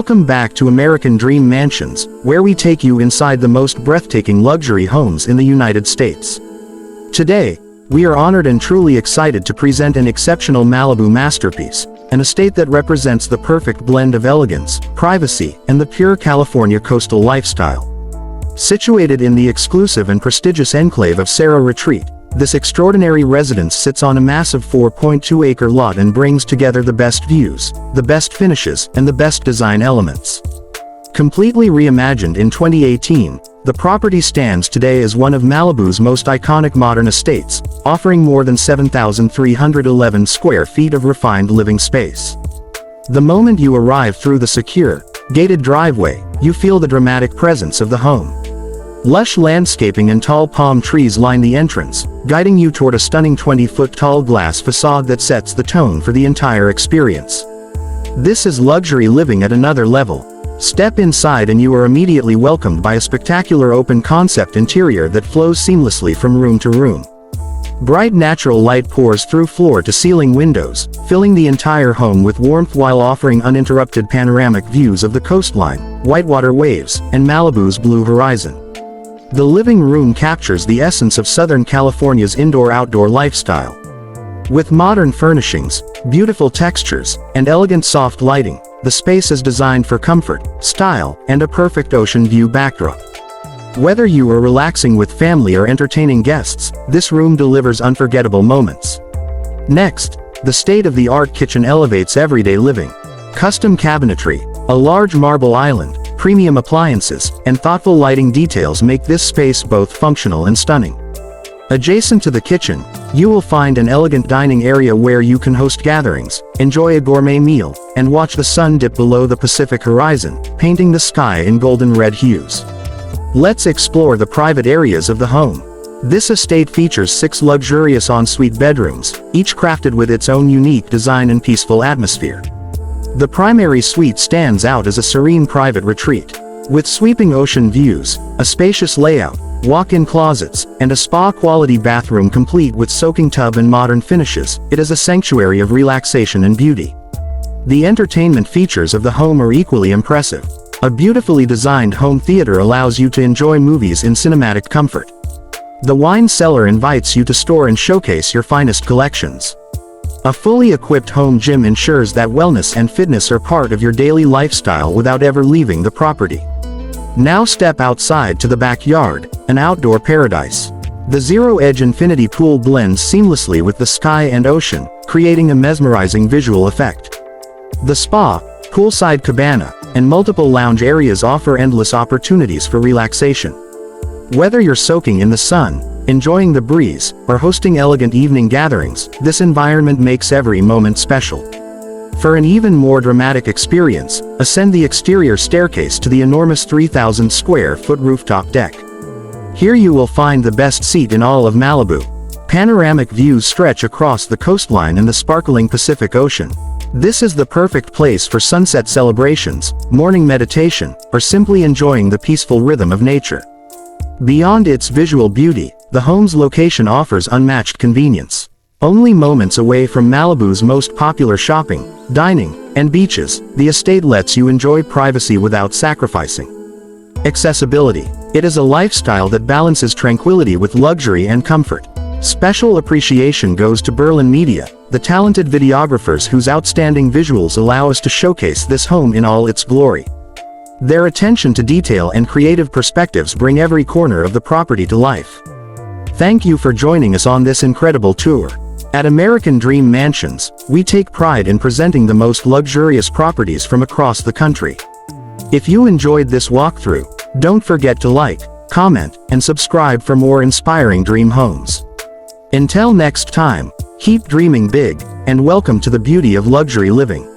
Welcome back to American Dream Mansions, where we take you inside the most breathtaking luxury homes in the United States. Today, we are honored and truly excited to present an exceptional Malibu masterpiece, an estate that represents the perfect blend of elegance, privacy, and the pure California coastal lifestyle. Situated in the exclusive and prestigious enclave of Serra Retreat, this extraordinary residence sits on a massive 4.2-acre lot and brings together the best views, the best finishes, and the best design elements. Completely reimagined in 2018, the property stands today as one of Malibu's most iconic modern estates, offering more than 7,311 square feet of refined living space. The moment you arrive through the secure, gated driveway, you feel the dramatic presence of the home. Lush landscaping and tall palm trees line the entrance, guiding you toward a stunning 20-foot-tall glass facade that sets the tone for the entire experience. This is luxury living at another level. Step inside and you are immediately welcomed by a spectacular open-concept interior that flows seamlessly from room to room. Bright natural light pours through floor-to-ceiling windows, filling the entire home with warmth while offering uninterrupted panoramic views of the coastline, whitewater waves, and Malibu's blue horizon. The living room captures the essence of Southern California's indoor-outdoor lifestyle. With modern furnishings, beautiful textures, and elegant soft lighting, the space is designed for comfort, style, and a perfect ocean view backdrop. Whether you are relaxing with family or entertaining guests, this room delivers unforgettable moments. Next, the state-of-the-art kitchen elevates everyday living. Custom cabinetry, a large marble island, premium appliances, and thoughtful lighting details make this space both functional and stunning. Adjacent to the kitchen, you will find an elegant dining area where you can host gatherings, enjoy a gourmet meal, and watch the sun dip below the Pacific horizon, painting the sky in golden red hues. Let's explore the private areas of the home. This estate features 6 luxurious ensuite bedrooms, each crafted with its own unique design and peaceful atmosphere. The primary suite stands out as a serene private retreat. With sweeping ocean views, a spacious layout, walk-in closets, and a spa-quality bathroom complete with soaking tub and modern finishes, it is a sanctuary of relaxation and beauty. The entertainment features of the home are equally impressive. A beautifully designed home theater allows you to enjoy movies in cinematic comfort. The wine cellar invites you to store and showcase your finest collections. A fully equipped home gym ensures that wellness and fitness are part of your daily lifestyle without ever leaving the property. Now step outside to the backyard, an outdoor paradise. The zero-edge infinity pool blends seamlessly with the sky and ocean, creating a mesmerizing visual effect. The spa, poolside cabana, and multiple lounge areas offer endless opportunities for relaxation. Whether you're soaking in the sun, enjoying the breeze, or hosting elegant evening gatherings, this environment makes every moment special. For an even more dramatic experience, ascend the exterior staircase to the enormous 3,000 square foot rooftop deck. Here you will find the best seat in all of Malibu. Panoramic views stretch across the coastline and the sparkling Pacific Ocean. This is the perfect place for sunset celebrations, morning meditation, or simply enjoying the peaceful rhythm of nature. Beyond its visual beauty, the home's location offers unmatched convenience. Only moments away from Malibu's most popular shopping, dining, and beaches, the estate lets you enjoy privacy without sacrificing. Accessibility. It is a lifestyle that balances tranquility with luxury and comfort. Special appreciation goes to Berlin Media, the talented videographers whose outstanding visuals allow us to showcase this home in all its glory. Their attention to detail and creative perspectives bring every corner of the property to life. Thank you for joining us on this incredible tour. At American Dream Mansions, we take pride in presenting the most luxurious properties from across the country. If you enjoyed this walkthrough, don't forget to like, comment, and subscribe for more inspiring dream homes. Until next time, keep dreaming big, and welcome to the beauty of luxury living.